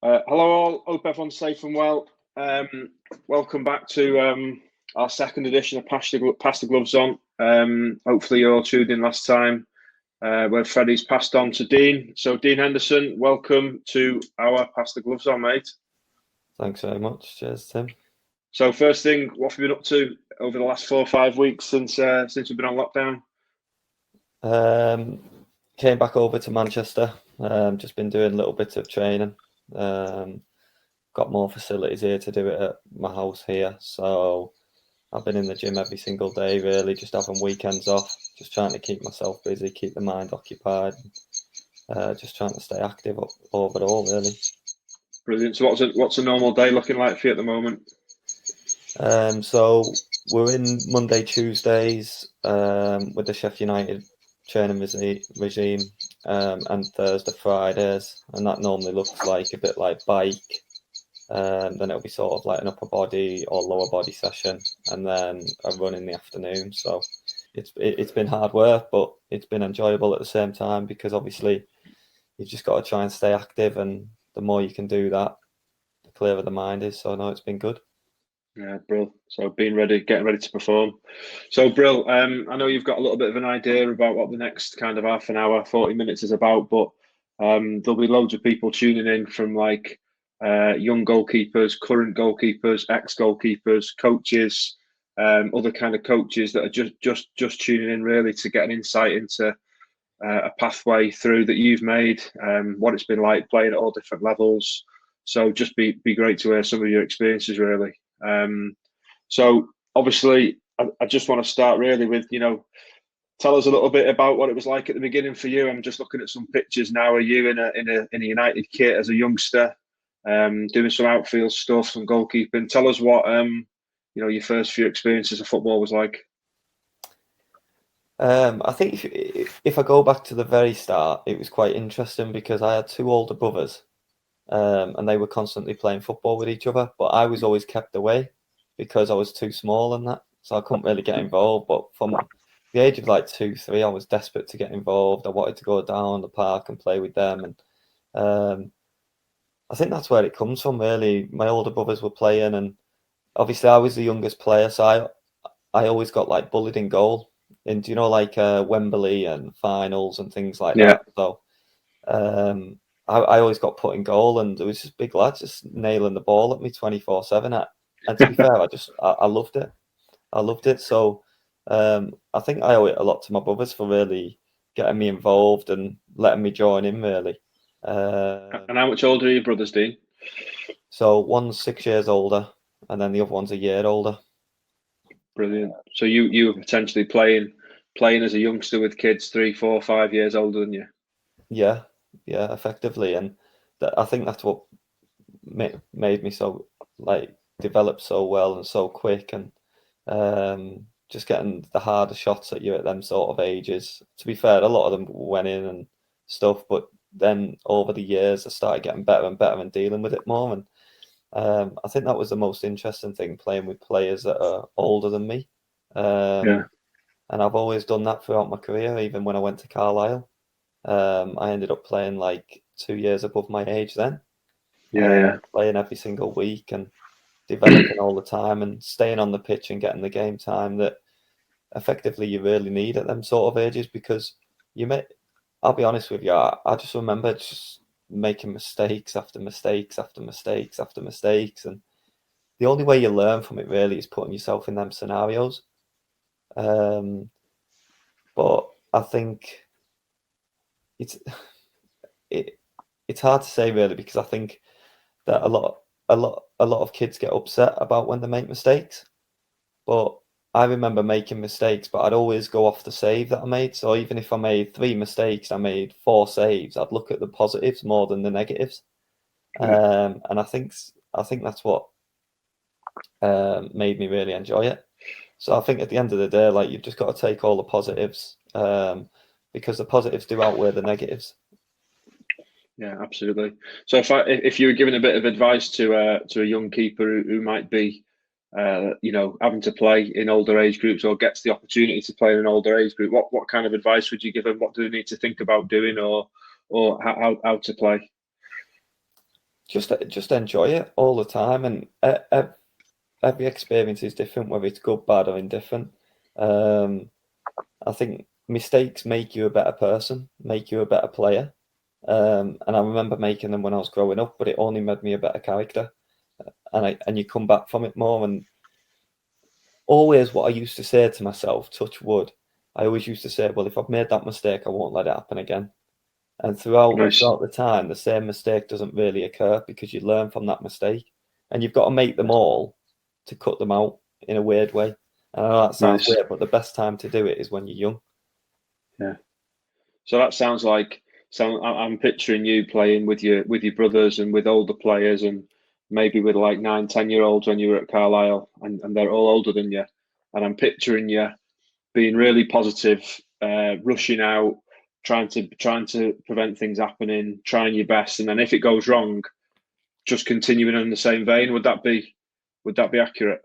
Hello all, hope everyone's safe and well. Welcome back to our second edition of Pass the Gloves On. Hopefully you all tuned in last time where Freddie's passed on to Dean. So Dean Henderson, welcome to our Pass the Gloves On, mate. Thanks very much. Cheers, Tim. So first thing, what have you been up to over the last 4 or 5 weeks since we've been on lockdown? Came back over to Manchester. Just been doing a little bit of training. Got more facilities here to do it at my house here. So I've been in the gym every single day, really, just having weekends off, just trying to keep myself busy, keep the mind occupied, just trying to stay active overall, really. Brilliant. So what's a normal day looking like for you at the moment? So we're in Monday, Tuesdays with the Sheffield United training regime, and Thursday, Fridays, and that normally looks like a bit like bike. Then it'll be sort of like an upper body or lower body session, and then a run in the afternoon. So it's been hard work, but it's been enjoyable at the same time, because obviously you've just got to try and stay active, and the more you can do that, the clearer the mind is. So no, it's been good. Yeah, Brill. So getting ready to perform. So Brill, I know you've got a little bit of an idea about what the next kind of half an hour, 40 minutes is about, but there'll be loads of people tuning in from like young goalkeepers, current goalkeepers, ex-goalkeepers, coaches, other kind of coaches that are just tuning in really to get an insight into a pathway through that you've made, what it's been like playing at all different levels. So just be great to hear some of your experiences really. So obviously, I just want to start really with, tell us a little bit about what it was like at the beginning for you. I'm just looking at some pictures now of you in a United kit as a youngster, doing some outfield stuff, some goalkeeping. Tell us what your first few experiences of football was like. I think if I go back to the very start, it was quite interesting because I had two older brothers, and they were constantly playing football with each other, but I was always kept away because I was too small and that, so I couldn't really get involved. But from the age of like 2, 3, I was desperate to get involved. I wanted to go down the park and play with them, and I think that's where it comes from, really. My older brothers were playing, and obviously I was the youngest player, so I always got like bullied in goal, and like Wembley and finals and things like Yeah. that. So I always got put in goal, and there was just big lads just nailing the ball at me 24/7. And to be fair, I loved it. I loved it. So I think I owe it a lot to my brothers for really getting me involved and letting me join in, really. And how much older are your brothers, Dean? So one's 6 years older, and then the other one's a year older. Brilliant. So you were potentially playing as a youngster with kids 3, 4, 5 years older than you. Yeah, effectively, and I think that's what made me so like develop so well and so quick, and just getting the harder shots at you at them sort of ages. To be fair, a lot of them went in and stuff, but then over the years I started getting better and better and dealing with it more. And I think that was the most interesting thing, playing with players that are older than me. Yeah. And I've always done that throughout my career, even when I went to Carlisle. I ended up playing like 2 years above my age then, Yeah. playing every single week and developing all the time and staying on the pitch and getting the game time that effectively you really need at them sort of ages, because I'll be honest with you, I just remember just making mistakes after mistakes after mistakes after mistakes, and the only way you learn from it really is putting yourself in them scenarios. But I think it's it's hard to say really, because I think that a lot of kids get upset about when they make mistakes. But I remember making mistakes, but I'd always go off the save that I made. So even if I made 3 mistakes, I made 4 saves, I'd look at the positives more than the negatives. And I think that's what made me really enjoy it. So I think at the end of the day, like, you've just got to take all the positives, because the positives do outweigh the negatives. Yeah, absolutely. So if you were giving a bit of advice to a young keeper who might be having to play in older age groups, or gets the opportunity to play in an older age group, what kind of advice would you give them? What do they need to think about doing, or how to play? just enjoy it all the time, and every experience is different, whether it's good, bad, or indifferent. I think mistakes make you a better person, make you a better player. And I remember making them when I was growing up, but it only made me a better character. And you come back from it more. And always what I used to say to myself, touch wood, I always used to say, well, if I've made that mistake, I won't let it happen again. And throughout Nice. the time, the same mistake doesn't really occur because you learn from that mistake. And you've got to make them all to cut them out in a weird way. And I know that sounds Nice. weird, but the best time to do it is when you're young. Yeah. So that sounds like I'm picturing you playing with your brothers and with older players, and maybe with like 9, 10-year-olds when you were at Carlisle, and they're all older than you. And I'm picturing you being really positive, rushing out, trying to prevent things happening, trying your best, and then if it goes wrong, just continuing in the same vein. Would that be accurate?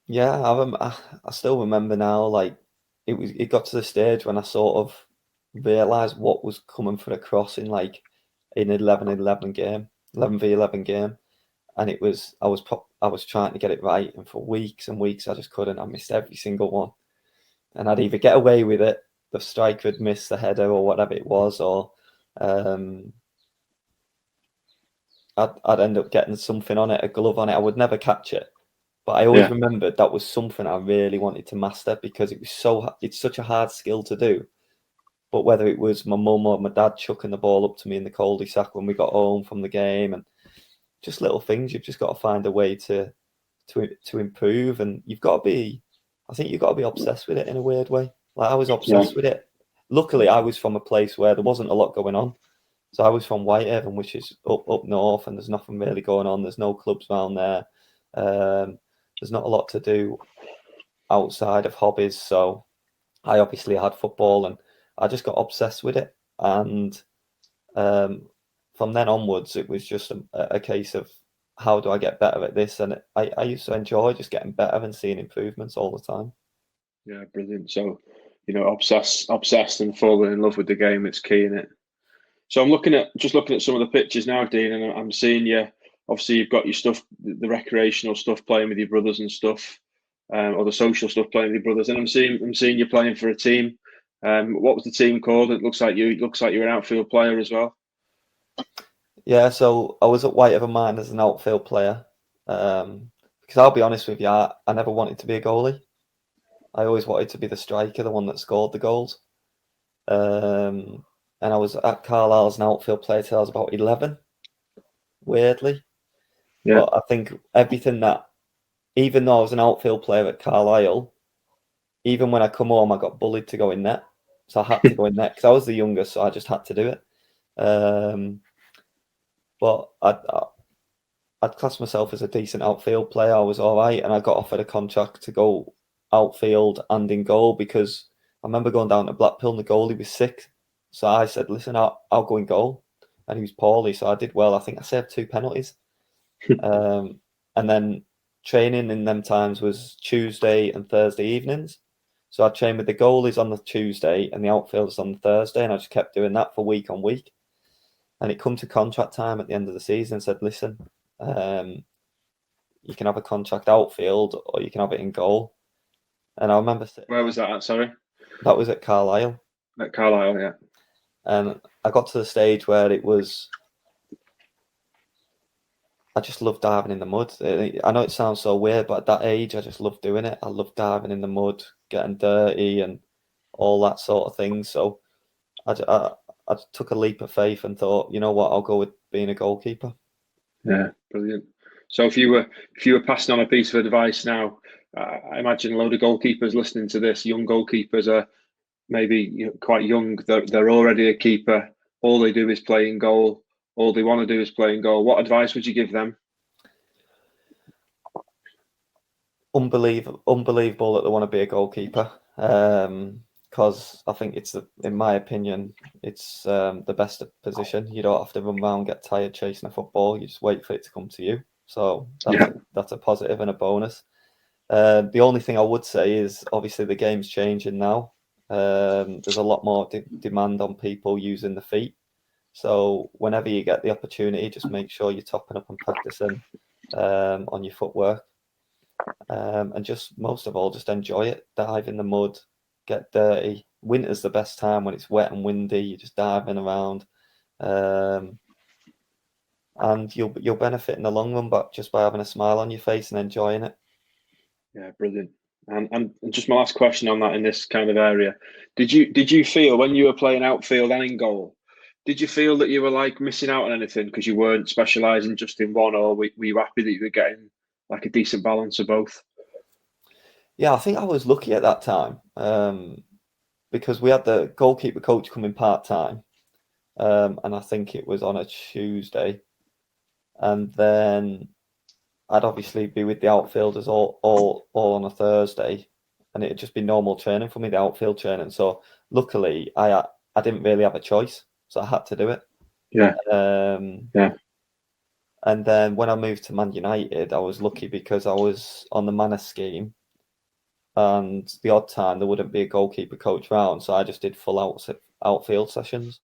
Yeah, I still remember now. Like it got to the stage when I sort of realised what was coming for the cross in like in 11-11 game, 11v11 game, and I was trying to get it right, and for weeks and weeks I just couldn't. I missed every single one, and I'd either get away with it, the striker would miss the header or whatever it was, or um, I'd end up getting something on it, a glove on it. I would never catch it. But I always Yeah. remembered that was something I really wanted to master because it's such a hard skill to do. But whether it was my mum or my dad chucking the ball up to me in the cul-de-sac when we got home from the game, and just little things, you've just got to find a way to improve, and I think you've got to be obsessed with it in a weird way. Like I was Yeah. obsessed with it. Luckily, I was from a place where there wasn't a lot going on. So I was from Whitehaven, which is up north, and there's nothing really going on. There's no clubs around there. There's not a lot to do outside of hobbies. So I obviously had football, and I just got obsessed with it. And from then onwards, it was just a case of how do I get better at this? And I used to enjoy just getting better and seeing improvements all the time. Yeah, brilliant. So, obsessed and falling in love with the game. It's key in it. So I'm looking at some of the pictures now, Dean, and I'm seeing you. Obviously, you've got your stuff, the recreational stuff, playing with your brothers and stuff, or the social stuff, playing with your brothers. And I'm seeing you playing for a team. What was the team called? It looks like you're an outfield player as well. Yeah, so I was at Whitehaven Mine as an outfield player. Because I'll be honest with you, I never wanted to be a goalie. I always wanted to be the striker, the one that scored the goals. And I was at Carlisle as an outfield player till I was about 11, weirdly. Yeah. But I think even though I was an outfield player at Carlisle, even when I come home, I got bullied to go in net. So I had to go in net because I was the youngest, so I just had to do it. But I'd class myself as a decent outfield player. I was all right, and I got offered a contract to go outfield and in goal because I remember going down to Blackpool and the goalie was sick. So I said, listen, I'll go in goal. And he was poorly, so I did well. I think I saved 2 penalties. And then training in them times was Tuesday and Thursday evenings. So I trained with the goalies on the Tuesday and the outfielders on the Thursday, and I just kept doing that for week on week. And it come to contract time at the end of the season and said, listen, you can have a contract outfield or you can have it in goal. And I remember Where was that at? Sorry, that was at Carlisle. at Carlisle. Yeah. And I got to the stage where I just loved diving in the mud. I know it sounds so weird, but at that age, I just loved doing it. I loved diving in the mud, getting dirty and all that sort of thing. So I took a leap of faith and thought, you know what, I'll go with being a goalkeeper. Yeah, brilliant. So if you were passing on a piece of advice now, I imagine a load of goalkeepers listening to this, young goalkeepers are maybe quite young. They're already a keeper. All they do is play in goal. All they want to do is play in goal. What advice would you give them? Unbelievable that they want to be a goalkeeper. Because I think in my opinion, it's the best position. You don't have to run around, get tired chasing a football. You just wait for it to come to you. So that's a positive and a bonus. The only thing I would say is obviously the game's changing now. There's a lot more demand on people using the feet. So whenever you get the opportunity, just make sure you're topping up and practicing on your footwork. And just most of all, just enjoy it. Dive in the mud, get dirty. Winter's the best time when it's wet and windy. You're just diving around, and you'll benefit in the long run, but just by having a smile on your face and enjoying it. Yeah, brilliant. And just my last question on that in this kind of area, did you feel when you were playing outfield and in goal, did you feel that you were like missing out on anything because you weren't specialising just in one, or were you happy that you were getting like a decent balance of both? Yeah, I think I was lucky at that time because we had the goalkeeper coach coming part-time, and I think it was on a Tuesday, and then I'd obviously be with the outfielders all on a Thursday, and it'd just be normal training for me, the outfield training. So luckily, I didn't really have a choice, so I had to do it. Yeah, yeah, And then when I moved to Man United, I was lucky because I was on the manor scheme, and the odd time there wouldn't be a goalkeeper coach round, so I just did full outfield sessions.